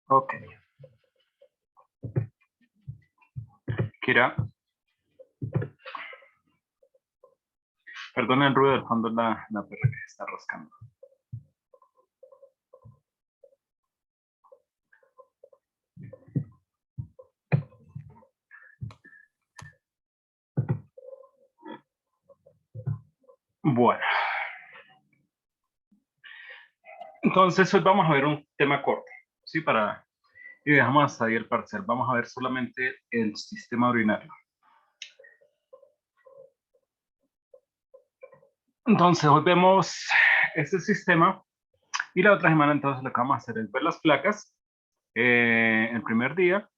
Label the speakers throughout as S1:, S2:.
S1: Ok. Kira. Perdona el ruido del fondo, la perra que se está rascando. Bueno. Entonces hoy vamos a ver un tema corto, ¿sí? Y dejamos hasta ahí el parcial. Vamos a ver solamente el sistema urinario. Entonces hoy vemos este sistema y la otra semana entonces lo que vamos a hacer es ver las placas el primer día.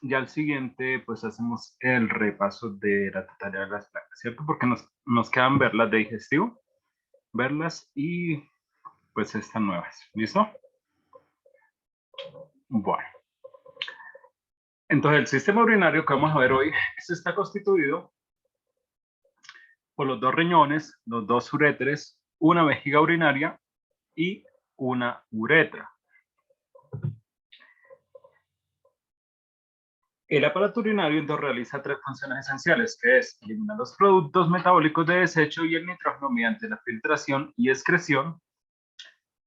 S1: Ya al siguiente pues hacemos el repaso de la totalidad de las placas, ¿cierto? Porque nos quedan verlas de digestivo, verlas y pues estas nuevas. ¿Listo? Bueno. Entonces el sistema urinario que vamos a ver hoy, este está constituido por los dos riñones, los dos uréteres, una vejiga urinaria y una uretra. El aparato urinario entonces realiza tres funciones esenciales, que es eliminar los productos metabólicos de desecho y el nitrógeno mediante la filtración y excreción,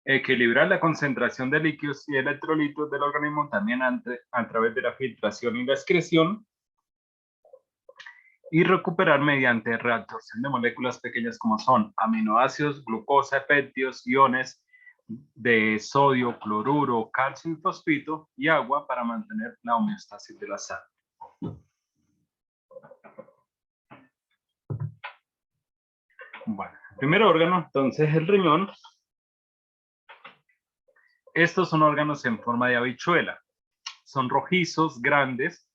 S1: equilibrar la concentración de líquidos y electrolitos del organismo también a través de la filtración y la excreción, y recuperar mediante reabsorción de moléculas pequeñas como son aminoácidos, glucosa, péptidos, iones de sodio, cloruro, calcio y fosfito y agua para mantener la homeostasis de la sangre. Bueno, el primer órgano, entonces, es el riñón. Estos son órganos en forma de habichuela. Son rojizos, grandes.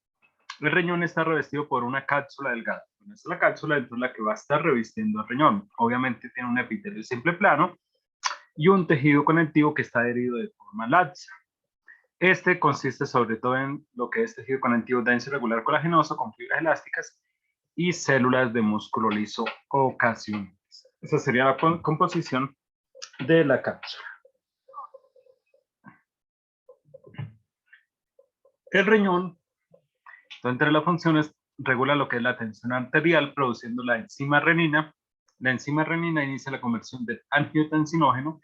S1: El riñón está revestido por una cápsula delgada. Esta es la cápsula dentro de la que va a estar revistiendo el riñón. Obviamente tiene un epitelio simple plano y un tejido conectivo que está adherido de forma laxa. Este consiste sobre todo en lo que es tejido conectivo denso y regular colagenoso con fibras elásticas y células de músculo liso ocasionales. Esa sería la composición de la cápsula. El riñón, entre las funciones, regula lo que es la tensión arterial produciendo la enzima renina. La enzima renina inicia la conversión del angiotensinógeno,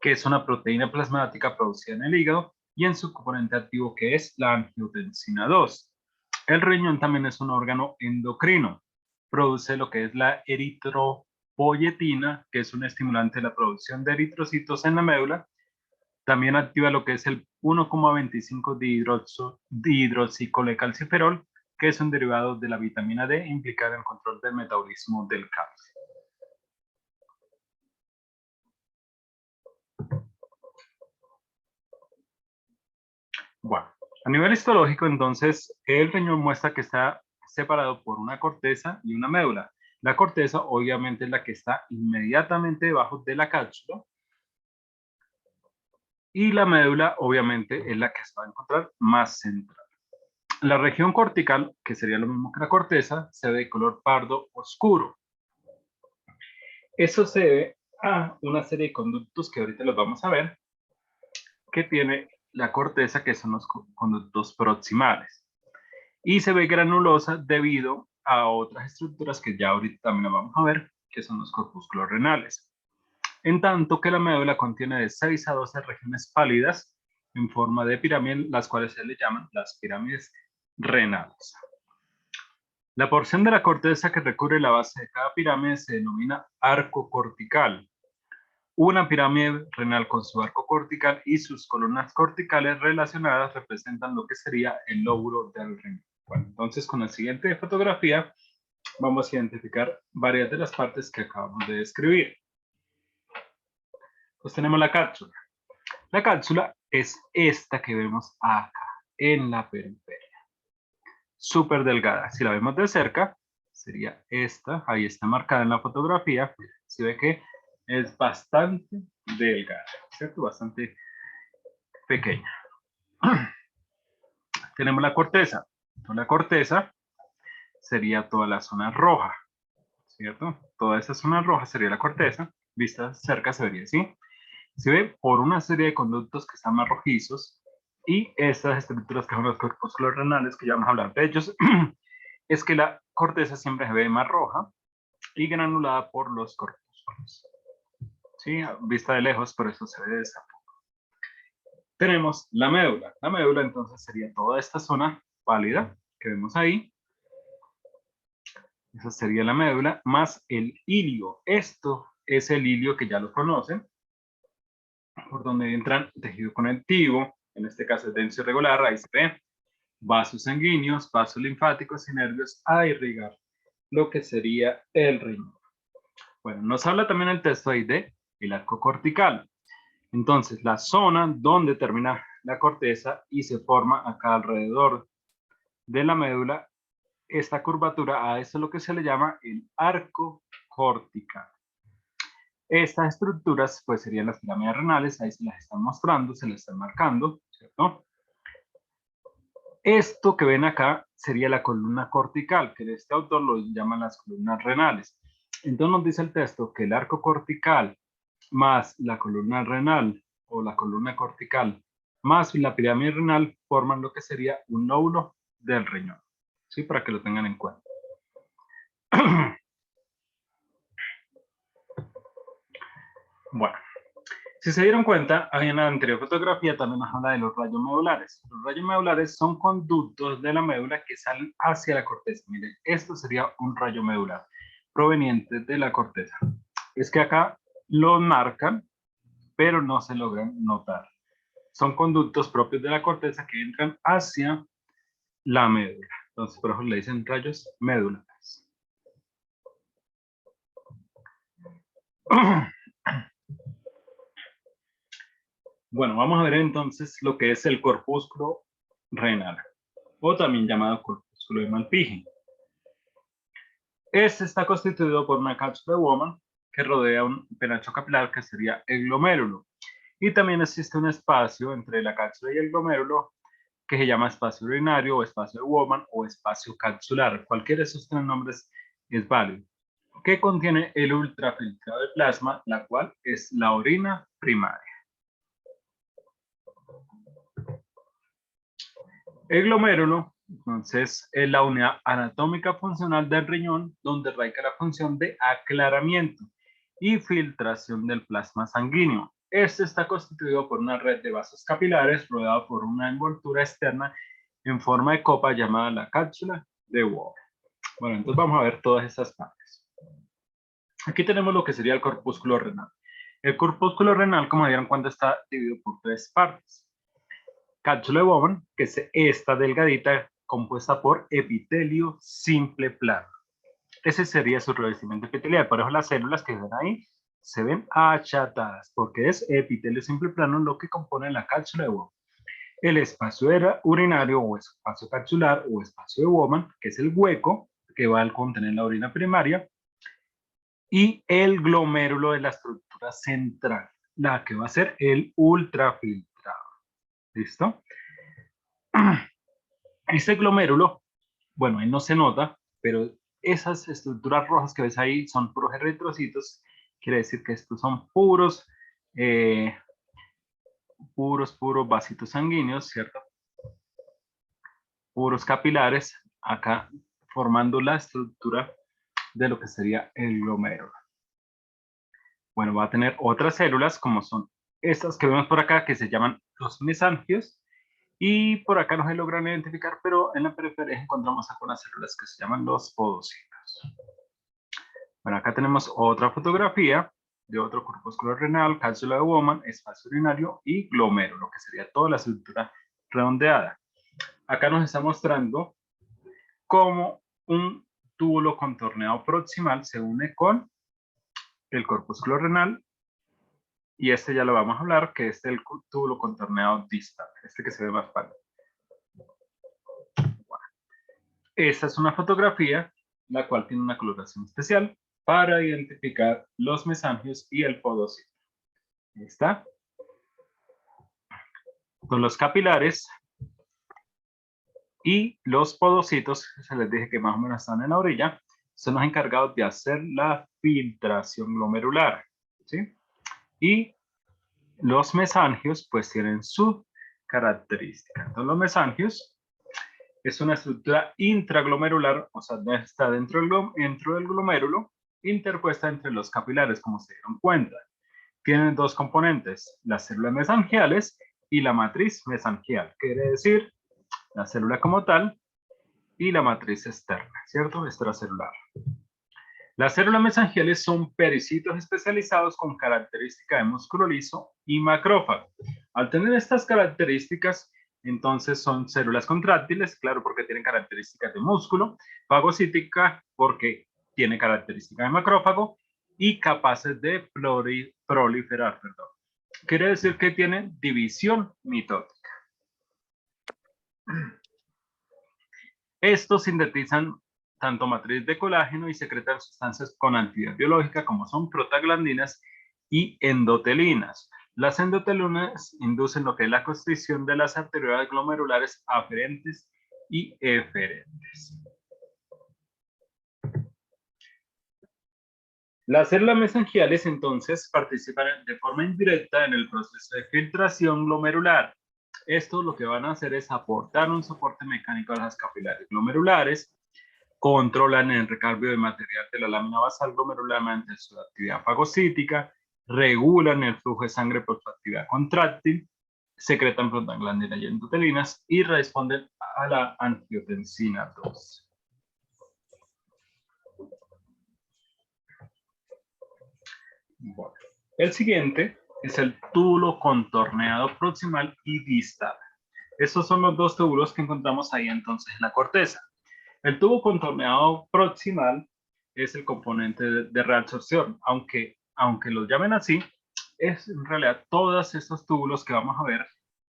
S1: que es una proteína plasmática producida en el hígado, y en su componente activo, que es la angiotensina 2. El riñón también es un órgano endocrino. Produce lo que es la eritropoyetina, que es un estimulante de la producción de eritrocitos en la médula. También activa lo que es el 1,25 dihidroxicolecalciferol, que es un derivado de la vitamina D implicada en el control del metabolismo del calcio. Bueno, a nivel histológico, entonces, el riñón muestra que está separado por una corteza y una médula. La corteza, obviamente, es la que está inmediatamente debajo de la cápsula. Y la médula, obviamente, es la que se va a encontrar más central. La región cortical, que sería lo mismo que la corteza, se ve de color pardo oscuro. Eso se debe a una serie de conductos que ahorita los vamos a ver, que tiene la corteza, que son los conductos proximales. Y se ve granulosa debido a otras estructuras que ya ahorita también las vamos a ver, que son los corpúsculos renales. En tanto que la médula contiene de 6 a 12 regiones pálidas en forma de pirámide, las cuales se le llaman las pirámides renales. La porción de la corteza que recubre la base de cada pirámide se denomina arco cortical. Una pirámide renal con su arco cortical y sus columnas corticales relacionadas representan lo que sería el lóbulo del riñón. Bueno, entonces con la siguiente fotografía vamos a identificar varias de las partes que acabamos de describir. Pues tenemos la cápsula. La cápsula es esta que vemos acá, en la periferia. Súper delgada. Si la vemos de cerca, sería esta. Ahí está marcada en la fotografía. Se ve que es bastante delgada, ¿cierto? Bastante pequeña. Tenemos la corteza. Entonces, la corteza sería toda la zona roja, ¿cierto? Toda esa zona roja sería la corteza. Vista cerca se vería así. Se ve por una serie de conductos que están más rojizos y estas estructuras que son los corpúsculos renales, que ya vamos a hablar de ellos, es que la corteza siempre se ve más roja y granulada por los corpúsculos. ¿Sí? Vista de lejos, por eso se ve de esta forma. Tenemos la médula. La médula entonces sería toda esta zona pálida que vemos ahí. Esa sería la médula, más el ilio. Esto es el ilio que ya lo conocen, por donde entran tejido conectivo, en este caso es denso irregular, ahí se ve, vasos sanguíneos, vasos linfáticos y nervios a irrigar lo que sería el riñón. Bueno, nos habla también el texto ahí de el arco cortical. Entonces, la zona donde termina la corteza y se forma acá alrededor de la médula, esta curvatura, a eso es lo que se le llama el arco cortical. Estas estructuras pues serían las pirámides renales, ahí se las están mostrando, se las están marcando, ¿cierto? Esto que ven acá sería la columna cortical, que este autor lo llama las columnas renales. Entonces nos dice el texto que el arco cortical más la columna renal o la columna cortical más la pirámide renal forman lo que sería un lóbulo del riñón. ¿Sí? Para que lo tengan en cuenta. Bueno, si se dieron cuenta, ahí en la anterior fotografía también nos habla de los rayos medulares. Los rayos medulares son conductos de la médula que salen hacia la corteza. Miren, esto sería un rayo medular proveniente de la corteza. Es que acá lo marcan, pero no se logran notar. Son conductos propios de la corteza que entran hacia la médula. Entonces, por eso le dicen rayos medulares. Bueno, vamos a ver entonces lo que es el corpúsculo renal, o también llamado corpúsculo de Malpighi. Este está constituido por una cápsula de Bowman que rodea un penacho capilar que sería el glomérulo. Y también existe un espacio entre la cápsula y el glomérulo que se llama espacio urinario o espacio de Bowman o espacio capsular. Cualquiera de esos tres nombres es válido. Que contiene el ultrafiltrado de plasma, la cual es la orina primaria. El glomérulo, entonces, es la unidad anatómica funcional del riñón donde radica la función de aclaramiento y filtración del plasma sanguíneo. Este está constituido por una red de vasos capilares rodeado por una envoltura externa en forma de copa llamada la cápsula de Bowman. Bueno, entonces vamos a ver todas estas partes. Aquí tenemos lo que sería el corpúsculo renal. El corpúsculo renal, como dieron cuenta, está dividido por tres partes. Cápsula de Bowman, que es esta delgadita compuesta por epitelio simple plano. Ese sería su revestimiento epitelial. Por eso las células que ven ahí se ven achatadas, porque es epitelio simple plano lo que compone la cápsula de Bowman. El espacio urinario o espacio capsular o espacio de Bowman, que es el hueco que va a contener la orina primaria, y el glomérulo de la estructura central, la que va a ser el ultrafiltrado. ¿Listo? Este glomérulo, bueno, ahí no se nota, pero esas estructuras rojas que ves ahí son puros eritrocitos, quiere decir que estos son puros vasitos sanguíneos, ¿cierto? Puros capilares, acá formando la estructura de lo que sería el glomérulo. Bueno, va a tener otras células como son estas que vemos por acá que se llaman los mesangios y por acá no se logran identificar, pero en la periferia encontramos algunas células que se llaman los podocitos. Bueno, acá tenemos otra fotografía de otro corpúsculo renal, cápsula de Bowman, espacio urinario y glomérulo, que sería toda la estructura redondeada. Acá nos está mostrando cómo un túbulo contorneado proximal se une con el corpúsculo renal y este ya lo vamos a hablar, que es el túbulo contorneado distal, este que se ve más pálido. Bueno, esta es una fotografía, la cual tiene una coloración especial para identificar los mesangios y el podocito. Ahí está. Con los capilares y los podocitos, se les dije que más o menos están en la orilla, son los encargados de hacer la filtración glomerular, ¿sí? Y los mesangios pues tienen su característica. Entonces los mesangios es una estructura intraglomerular, o sea, está dentro del glomérulo, interpuesta entre los capilares, como se dieron cuenta. Tienen dos componentes, las células mesangiales y la matriz mesangial, quiere decir la célula como tal y la matriz externa, ¿cierto? Extracelular. Las células mesangiales son pericitos especializados con característica de músculo liso y macrófago. Al tener estas características, entonces son células contráctiles, claro, porque tienen características de músculo, fagocítica porque tiene características de macrófago y capaces de proliferar, perdón. Quiere decir que tienen división mitótica. Estos sintetizan tanto matriz de colágeno y secretan sustancias con actividad biológica como son prostaglandinas y endotelinas. Las endotelinas inducen lo que es la constricción de las arteriolas glomerulares aferentes y eferentes. Las células mesangiales entonces participan de forma indirecta en el proceso de filtración glomerular. Esto lo que van a hacer es aportar un soporte mecánico a las capilares glomerulares, controlan el recambio de material de la lámina basal glomerular mediante su actividad fagocítica, regulan el flujo de sangre por su actividad contráctil, secretan prostaglandinas y endotelinas y responden a la angiotensina 2. Bueno, el siguiente es el túbulo contorneado proximal y distal. Estos son los dos túbulos que encontramos ahí entonces en la corteza. El tubo contorneado proximal es el componente de reabsorción, aunque los llamen así, es en realidad todos estos túbulos que vamos a ver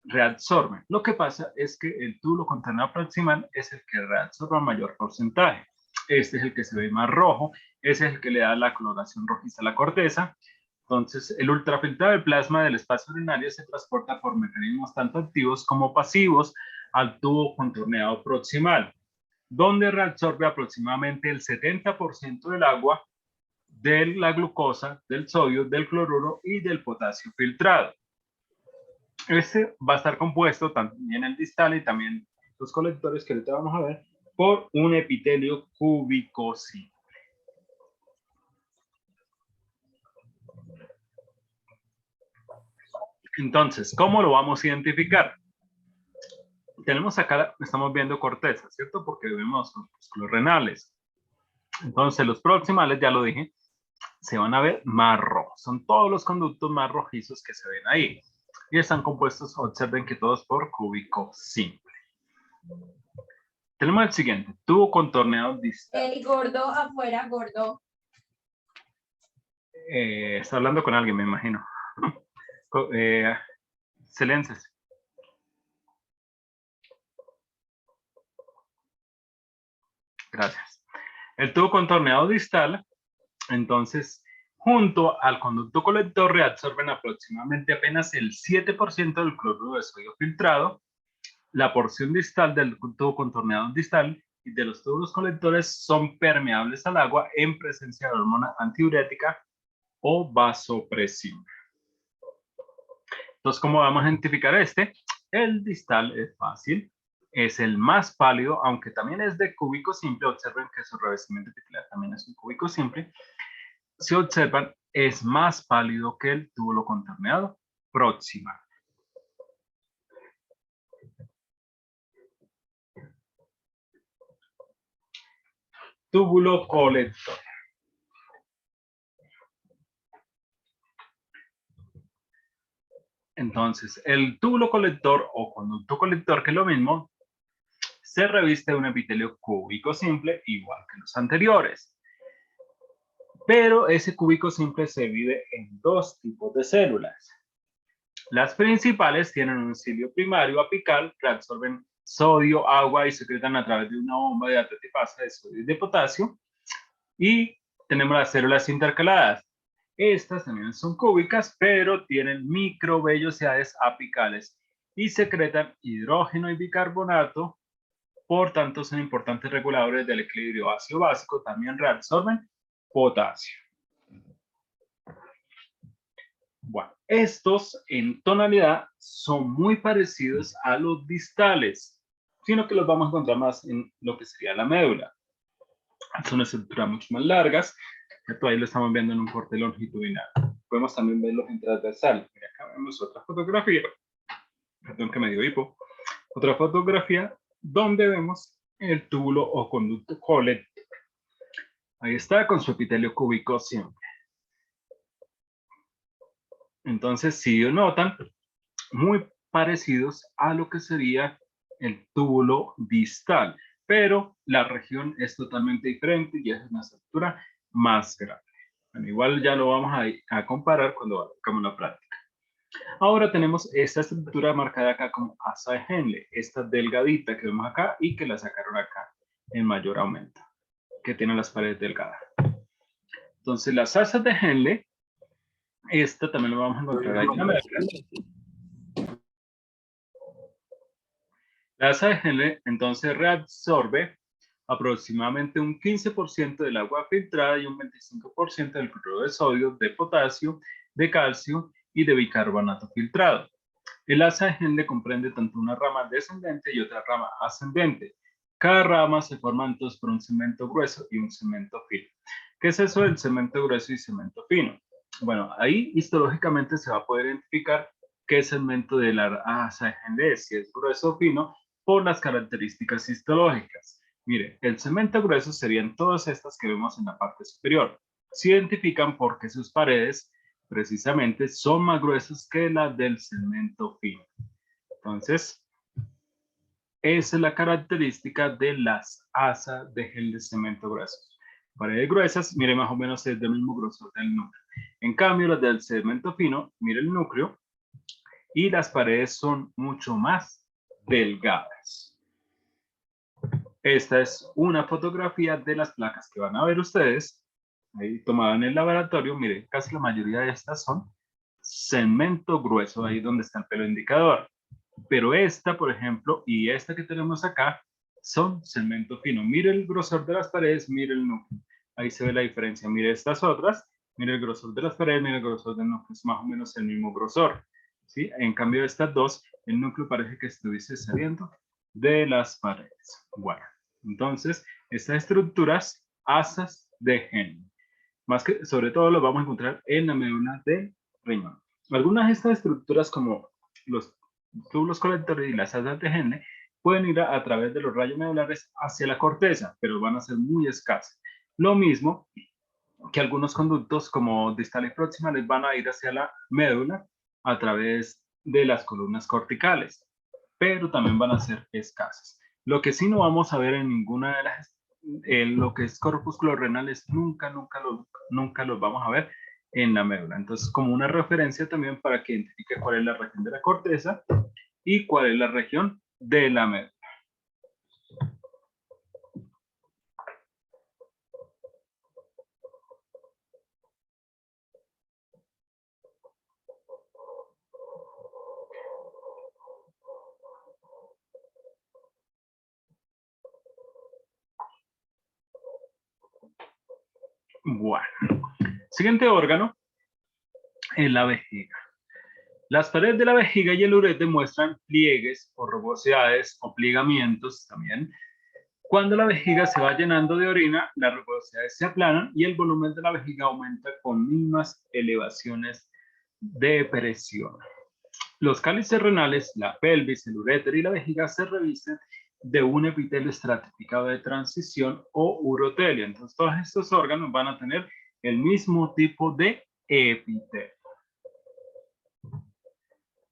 S1: reabsorben. Lo que pasa es que el túbulo contorneado proximal es el que reabsorbe mayor porcentaje. Este es el que se ve más rojo, ese es el que le da la coloración rojiza a la corteza. Entonces, el ultrafiltrado del plasma del espacio urinario se transporta por mecanismos tanto activos como pasivos al tubo contorneado proximal, donde reabsorbe aproximadamente el 70% del agua, de la glucosa, del sodio, del cloruro y del potasio filtrado. Este va a estar compuesto también el distal y también los colectores que ahorita vamos a ver por un epitelio cúbico simple. Entonces, ¿cómo lo vamos a identificar? Tenemos acá, estamos viendo corteza, ¿cierto? Porque vemos los músculos renales. Entonces, los proximales, ya lo dije, se van a ver más rojos. Son todos los conductos más rojizos que se ven ahí. Y están compuestos, observen que todos por cúbico simple. Tenemos el siguiente, tubo contorneado distal.
S2: El gordo afuera, gordo.
S1: Está hablando con alguien, me imagino. Silencias. Gracias. El tubo contorneado distal, entonces, junto al conducto colector reabsorben aproximadamente apenas el 7% del cloruro de sodio filtrado. La porción distal del tubo contorneado distal y de los tubos colectores son permeables al agua en presencia de hormona antidiurética o vasopresiva. Entonces, ¿cómo vamos a identificar este? El distal es fácil, es el más pálido, aunque también es de cúbico simple. Observen que su revestimiento epitelar también es un cúbico simple. Si observan, es más pálido que el túbulo contorneado proximal. Túbulo colector. Entonces, el túbulo colector o conducto colector, que es lo mismo, se reviste de un epitelio cúbico simple igual que los anteriores. Pero ese cúbico simple se divide en dos tipos de células. Las principales tienen un cilio primario apical que absorben sodio, agua y secretan a través de una bomba de alta tipasa de sodio y de potasio. Y tenemos las células intercaladas. Estas también son cúbicas, pero tienen microvellosidades apicales y secretan hidrógeno y bicarbonato. Por tanto, son importantes reguladores del equilibrio ácido-básico. También reabsorben potasio. Bueno, estos en tonalidad son muy parecidos a los distales, sino que los vamos a encontrar más en lo que sería la médula. Son estructuras mucho más largas, esto ahí lo estamos viendo en un corte longitudinal. Podemos también verlos en transversal. Mira, acá vemos otra fotografía, perdón que me dio hipo, otra fotografía donde vemos el túbulo o conducto colector. Ahí está con su epitelio cúbico siempre. Entonces, si notan, muy parecidos a lo que sería el túbulo distal, pero la región es totalmente diferente y es una estructura más grande. Bueno, igual ya lo vamos a comparar cuando hagamos la práctica. Ahora tenemos esta estructura marcada acá como asa de Henle, esta delgadita que vemos acá y que la sacaron acá en mayor aumento, que tiene las paredes delgadas. Entonces las asas de Henle, esta también lo vamos a encontrar ahí en la médula. La asa de Henle entonces reabsorbe aproximadamente un 15% del agua filtrada y un 25% del cloruro de sodio, de potasio, de calcio y de bicarbonato filtrado. El asa de Henle comprende tanto una rama descendente y otra rama ascendente. Cada rama se forma entonces por un cemento grueso y un cemento fino. ¿Qué es eso del cemento grueso y cemento fino? Bueno, ahí histológicamente se va a poder identificar qué segmento de la asa de Henle es, si es grueso o fino, por las características histológicas. Mire, el cemento grueso serían todas estas que vemos en la parte superior. Se identifican porque sus paredes precisamente son más gruesas que las del cemento fino. Entonces, esa es la característica de las asas de gel de cemento gruesos. Paredes gruesas, mire, más o menos es del mismo grosor del núcleo. En cambio, las del cemento fino, mire el núcleo, y las paredes son mucho más delgadas. Esta es una fotografía de las placas que van a ver ustedes, ahí tomada en el laboratorio. Miren, casi la mayoría de estas son cemento grueso, ahí donde está el pelo indicador. Pero esta, por ejemplo, y esta que tenemos acá, son cemento fino. Mire el grosor de las paredes, mire el núcleo. Ahí se ve la diferencia. Mire estas otras, mire el grosor de las paredes, mire el grosor del núcleo. Es más o menos el mismo grosor. ¿Sí? En cambio, estas dos, el núcleo parece que estuviese saliendo de las paredes. Bueno, entonces, estas estructuras, asas de Henle. Más que, sobre todo, lo vamos a encontrar en la médula del riñón. Algunas de estas estructuras, como los túbulos colectores y las asas de Henle, pueden ir a través de los rayos medulares hacia la corteza, pero van a ser muy escasas. Lo mismo que algunos conductos como distales proximales van a ir hacia la médula a través de las columnas corticales, pero también van a ser escasas. Lo que sí no vamos a ver en ninguna de las, lo que es corpúsculos renales, nunca los vamos a ver en la médula. Entonces, como una referencia también para que identifique cuál es la región de la corteza y cuál es la región de la médula. Bueno, siguiente órgano es la vejiga. Las paredes de la vejiga y el urete muestran pliegues o rugosidades o plegamientos también. Cuando la vejiga se va llenando de orina, las rugosidades se aplanan y el volumen de la vejiga aumenta con mínimas elevaciones de presión. Los cálices renales, la pelvis, el uréter y la vejiga se revisten de un epitelio estratificado de transición o urotelio. Entonces, todos estos órganos van a tener el mismo tipo de epitelio.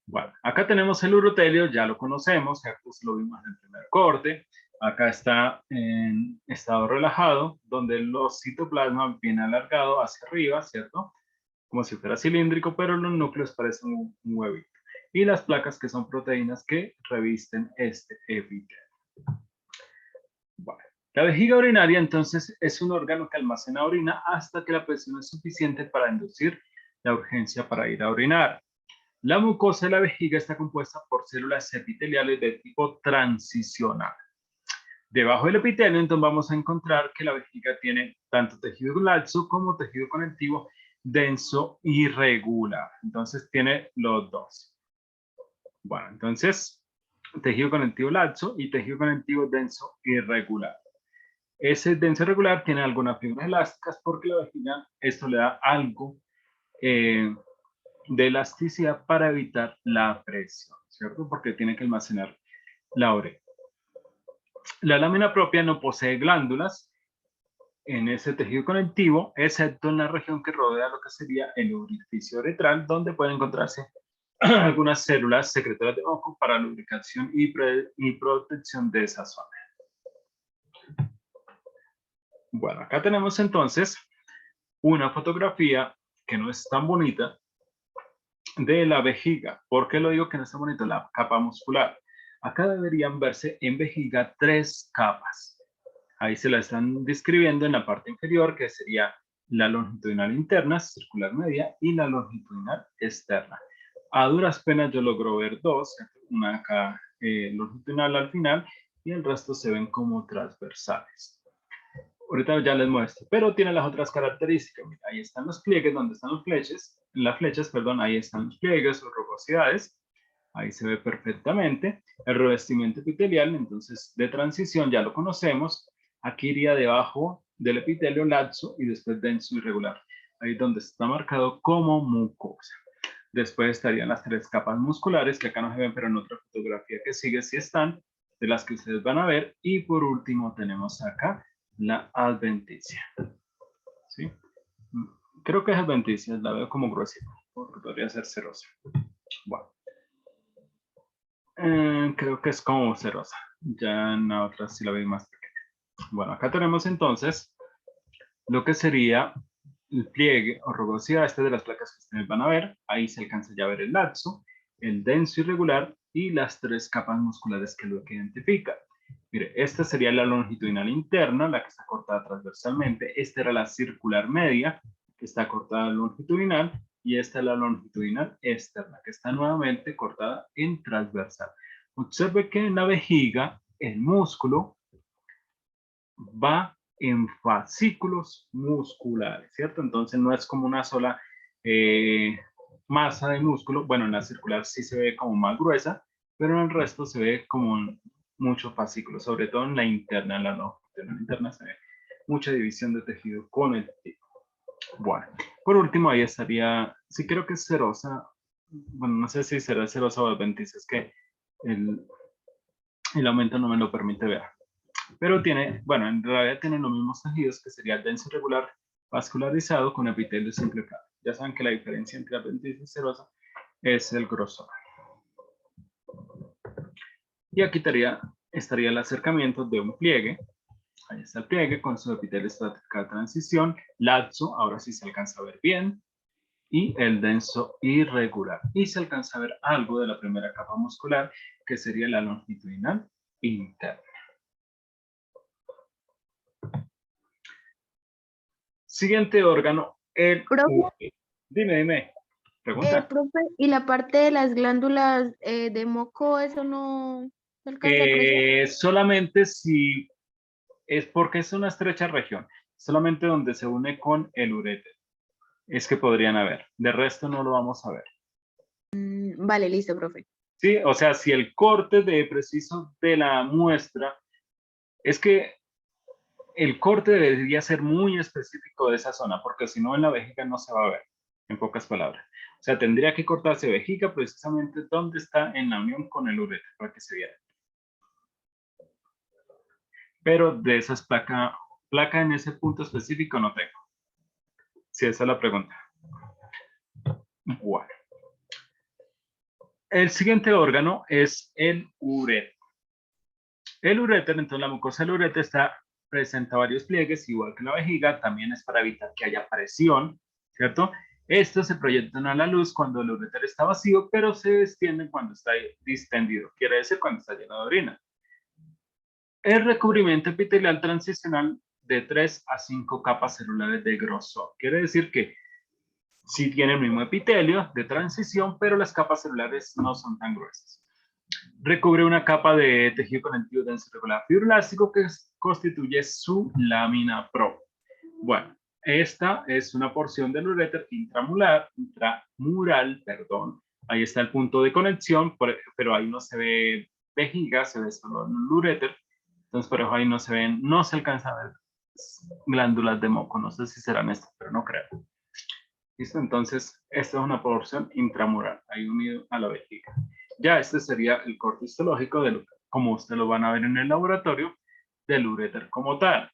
S1: Bueno, acá tenemos el urotelio, ya lo conocemos, ya pues lo vimos en el primer corte. Acá está en estado relajado, donde los citoplasma viene alargado hacia arriba, ¿cierto? Como si fuera cilíndrico, pero los núcleos parecen un huevito. Y las placas que son proteínas que revisten este epitelio. Bueno, la vejiga urinaria entonces es un órgano que almacena orina hasta que la presión es suficiente para inducir la urgencia para ir a orinar. La mucosa de la vejiga está compuesta por células epiteliales de tipo transicional. Debajo del epitelio, entonces, vamos a encontrar que la vejiga tiene tanto tejido laxo como tejido conectivo denso y regular. Entonces tiene los dos. Bueno, entonces tejido conectivo laxo y tejido conectivo denso y regular. Ese denso y regular tiene algunas fibras elásticas porque la vejiga esto le da algo de elasticidad para evitar la presión, ¿cierto? Porque tiene que almacenar la urea. La lámina propia no posee glándulas en ese tejido conectivo, excepto en la región que rodea lo que sería el orificio uretral, donde pueden encontrarse algunas células secretoras de moco para lubricación y protección de esa zona. Bueno, acá tenemos entonces una fotografía que no es tan bonita de la vejiga. ¿Por qué lo digo que no es tan bonita? La capa muscular. Acá deberían verse en vejiga 3 capas. Ahí se la están describiendo en la parte inferior, que sería la longitudinal interna, circular media, y la longitudinal externa. A duras penas yo logro ver 2, una acá longitudinal al final, y el resto se ven como transversales. Ahorita ya les muestro, pero tiene las otras características. Mira, ahí están los pliegues, donde están los las flechas, perdón, ahí están los pliegues o rugosidades. Ahí se ve perfectamente. El revestimiento epitelial, entonces, de transición, ya lo conocemos. Aquí iría debajo del epitelio laxo y después denso y regular. Ahí donde está marcado como mucosa. Después estarían las 3 capas musculares, que acá no se ven, pero en otra fotografía que sigue sí están, de las que ustedes van a ver. Y por último tenemos acá la adventicia. ¿Sí? Creo que es adventicia, la veo como gruesita, porque podría ser cerosa. Bueno. Creo que es como cerosa. Ya en la otra sí la veo más pequeña. Bueno, acá tenemos entonces lo que sería el pliegue o rugosidad. Este de las placas que ustedes van a ver. Ahí se alcanza ya a ver el laxo, el denso irregular y las 3 capas musculares que lo que identifica. Mire, esta sería la longitudinal interna, la que está cortada transversalmente. Esta era la circular media, que está cortada longitudinal. Y esta es la longitudinal externa, que está nuevamente cortada en transversal. Observe que en la vejiga el músculo va en fascículos musculares, ¿cierto? Entonces no es como una sola masa de músculo. Bueno, en la circular sí se ve como más gruesa, pero en el resto se ve como muchos fascículos, sobre todo en la interna, en la longitudinal interna se ve mucha división de tejido con el tipo. Bueno, por último ahí estaría, sí creo que es cerosa, bueno, no sé si será cerosa o adventicia, es que el aumento no me lo permite ver. Pero tiene, bueno, en realidad tienen los mismos tejidos, que sería el denso irregular vascularizado con epitelio simplificado. Ya saben que la diferencia entre adventicia y cerosa es el grosor. Y aquí estaría el acercamiento de un pliegue. Ahí está el pliegue con su epitelio estático de transición, laxo, ahora sí se alcanza a ver bien, y el denso irregular. Y se alcanza a ver algo de la primera capa muscular, que sería la longitudinal interna. Siguiente órgano, el
S3: Profe,
S1: Dime, pregunta.
S3: profe, ¿y la parte de las glándulas de moco, eso no se alcanza a apreciar?
S1: Solamente si es porque es una estrecha región, solamente donde se une con el uréter, es que podrían haber. De resto no lo vamos a ver.
S3: Vale, listo, profe.
S1: Sí, o sea, si el corte de preciso de la muestra, es que el corte debería ser muy específico de esa zona, porque si no en la vejiga no se va a ver, en pocas palabras. O sea, tendría que cortarse vejiga precisamente donde está en la unión con el uréter para que se viera. Pero de esas placa en ese punto específico no tengo. Si esa es la pregunta. Bueno. El siguiente órgano es el uréter. El uréter, entonces la mucosa del uréter presenta varios pliegues, igual que la vejiga, también es para evitar que haya presión, ¿cierto? Estos se proyectan a la luz cuando el uréter está vacío, pero se extienden cuando está distendido, quiere decir cuando está lleno de orina. El recubrimiento epitelial transicional de 3 a 5 capas celulares de grosor, quiere decir que sí tiene el mismo epitelio de transición, pero las capas celulares no son tan gruesas. Recubre una capa de tejido conectivo denso irregular fibroelástico que constituye su lámina propia. Bueno, esta es una porción del uréter intramural, perdón. Ahí está el punto de conexión, pero ahí no se ve vejiga, se ve solo el uréter. Entonces, por eso ahí no se ven, no se alcanza a ver glándulas de moco. No sé si serán estas, pero no creo. ¿Listo? Entonces, esta es una porción intramural, ahí unido a la vejiga. Ya este sería el corte histológico, como ustedes lo van a ver en el laboratorio, del uréter como tal.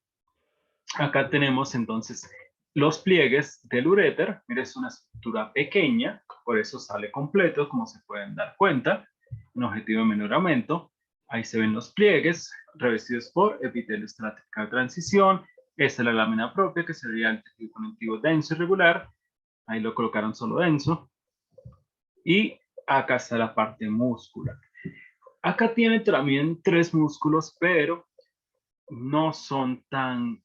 S1: Acá tenemos entonces los pliegues del uréter. Mira, es una estructura pequeña, por eso sale completo, como se pueden dar cuenta. Un objetivo de menor aumento. Ahí se ven los pliegues revestidos por epitelio estratificado de transición. Esta es la lámina propia, que sería el tejido conectivo denso y regular. Ahí lo colocaron solo denso. Y acá está la parte muscular. Acá tiene también 3 músculos, pero no son tan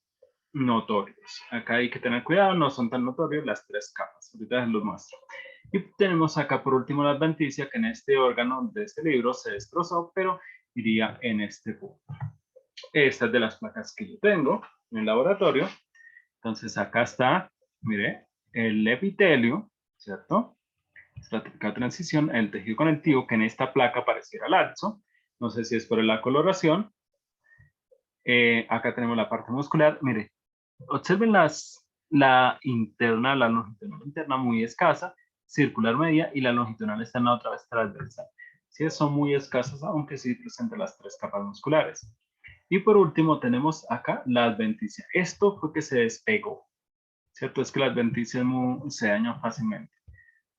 S1: notorios. Acá hay que tener cuidado, no son tan notorios las 3 capas. Ahorita les los muestro. Y tenemos acá por último la adventicia, que en este órgano de este libro se destrozó, pero iría en este punto. Esta es de las placas que yo tengo en el laboratorio. Entonces acá está, mire, el epitelio, ¿cierto? Estratificado de transición, el tejido conectivo, que en esta placa pareciera laxo. No sé si es por la coloración. Acá tenemos la parte muscular. Mire, observen la interna, la longitudinal interna muy escasa, circular media, y la longitudinal externa otra vez transversal. Sí, son muy escasas, aunque sí presentan las 3 capas musculares. Y por último tenemos acá la adventicia. Esto fue que se despegó, ¿cierto? Es que la adventicia se daña fácilmente.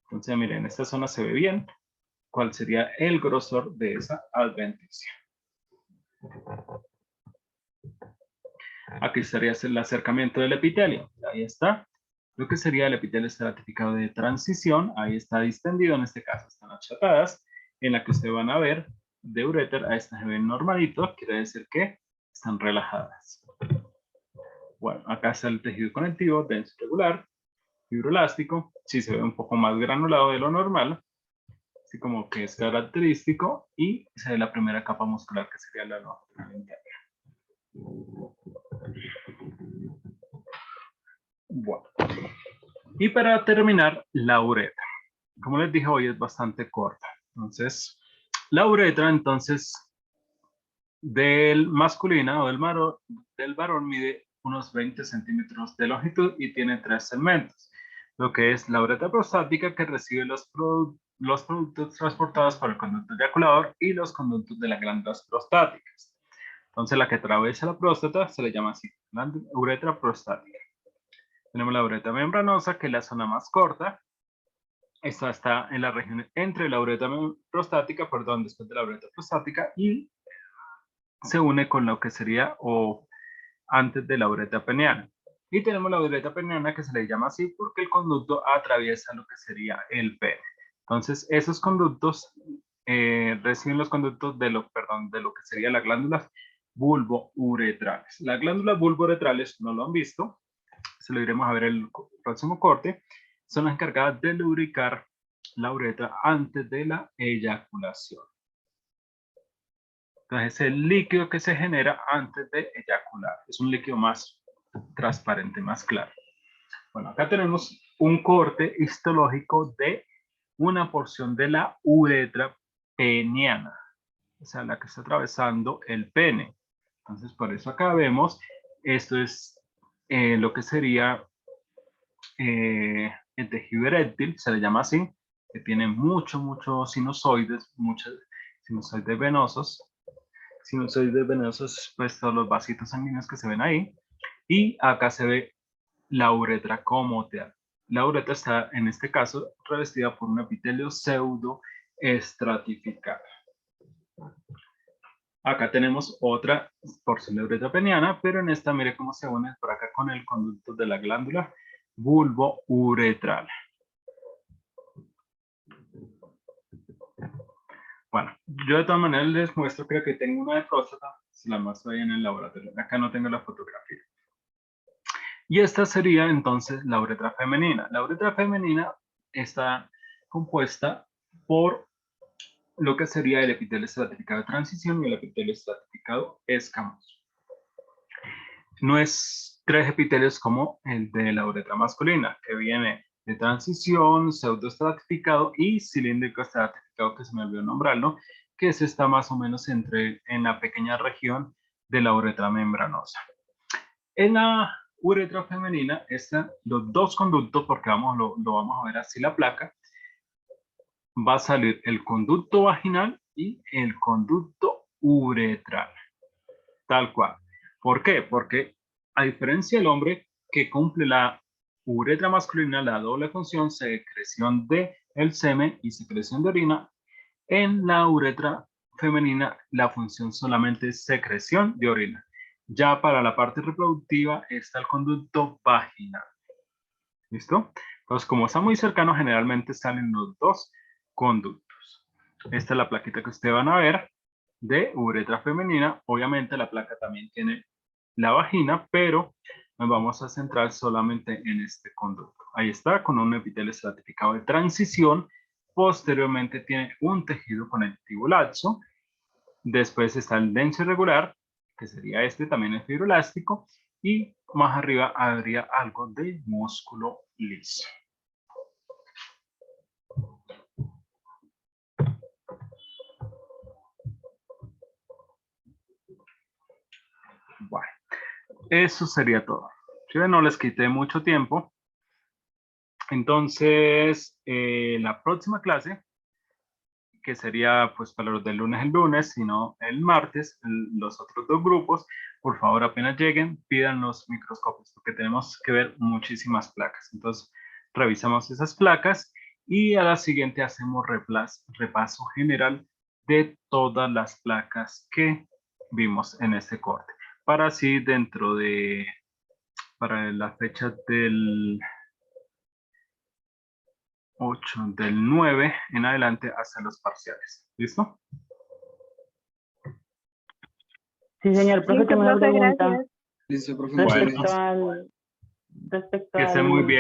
S1: Entonces, miren, en esta zona se ve bien cuál sería el grosor de esa adventicia. Aquí estaría el acercamiento del epitelio. Ahí está. Lo que sería el epitelio estratificado de transición. Ahí está distendido. En este caso están achatadas. En la que ustedes van a ver de uréter, a estas se ven normalitos. Quiere decir que están relajadas. Bueno, acá está el tejido conectivo denso regular, fibroelástico. Sí se ve un poco más granulado de lo normal. Así como que es característico. Y se ve la primera capa muscular, que sería la longitudinal interna. Bueno, y para terminar, la uretra. Como les dije, hoy es bastante corta. Entonces, la uretra, entonces, del masculina o del varón mide unos 20 centímetros de longitud y tiene 3 segmentos. Lo que es la uretra prostática, que recibe los productos transportados por el conducto eyaculador y los conductos de las glándulas prostáticas. Entonces, la que atraviesa la próstata se le llama así, la uretra prostática. Tenemos la uretra membranosa, que es la zona más corta. Esta está en la región entre la uretra prostática, perdón, después de la uretra prostática, y se une con lo que sería o antes de la uretra peniana. Y tenemos la uretra peniana, que se le llama así porque el conducto atraviesa lo que sería el pene. Entonces, esos conductos reciben los conductos de lo que sería las glándulas bulbouretrales. Las glándulas bulbouretrales no lo han visto, se lo iremos a ver en el próximo corte. Son las encargadas de lubricar la uretra antes de la eyaculación. Entonces, es el líquido que se genera antes de eyacular. Es un líquido más transparente, más claro. Bueno, acá tenemos un corte histológico de una porción de la uretra peniana, o sea, la que está atravesando el pene. Entonces, por eso acá vemos, esto es lo que sería el tejido eréctil, se le llama así, que tiene muchos sinusoides, muchos sinusoides venosos. Sinusoides venosos, pues todos los vasitos sanguíneos que se ven ahí. Y acá se ve la uretra como tal. La uretra está, en este caso, revestida por un epitelio pseudo estratificado. Acá tenemos otra porción de uretra peniana, pero en esta mire cómo se une por acá con el conducto de la glándula bulbouretral. Bueno, yo de todas maneras les muestro, creo que tengo una de próstata, se la muestro ahí en el laboratorio. Acá no tengo la fotografía. Y esta sería entonces la uretra femenina. La uretra femenina está compuesta por lo que sería el epitelio estratificado de transición y el epitelio estratificado escamoso. No es tres epitelios como el de la uretra masculina, que viene de transición, pseudoestratificado y cilíndrico estratificado, que se me olvidó nombrarlo, que se está más o menos en la pequeña región de la uretra membranosa. En la uretra femenina están los dos conductos, porque lo vamos a ver así la placa. Va a salir el conducto vaginal y el conducto uretral, tal cual. ¿Por qué? Porque a diferencia del hombre que cumple la uretra masculina, la doble función, secreción de el semen y secreción de orina, en la uretra femenina la función solamente es secreción de orina. Ya para la parte reproductiva está el conducto vaginal. ¿Listo? Entonces, como está muy cercano, generalmente salen los dos conductos. Esta es la plaquita que ustedes van a ver de uretra femenina. Obviamente la placa también tiene la vagina, pero nos vamos a centrar solamente en este conducto. Ahí está, con un epitelio estratificado de transición. Posteriormente tiene un tejido conectivo laxo. Después está el denso irregular, que sería este, también es fibroelástico. Y más arriba habría algo de músculo liso. Bueno, eso sería todo. ¿Sí? No les quité mucho tiempo. Entonces, la próxima clase, que sería pues para los del lunes el lunes, sino el martes, los otros dos grupos, por favor apenas lleguen, pidan los microscopios, porque tenemos que ver muchísimas placas. Entonces, revisamos esas placas y a la siguiente hacemos repaso general de todas las placas que vimos en este corte. Para así para la fecha del 8, del 9 en adelante hacer los parciales. ¿Listo?
S4: Sí, señor profe,
S3: Listo,
S4: tengo una
S3: profe,
S4: pregunta
S3: gracias.
S5: Listo, profe,
S1: Bueno,
S5: muchas
S4: respecto
S5: gracias.
S4: al, respecto
S1: que estén muy
S4: al
S1: bien.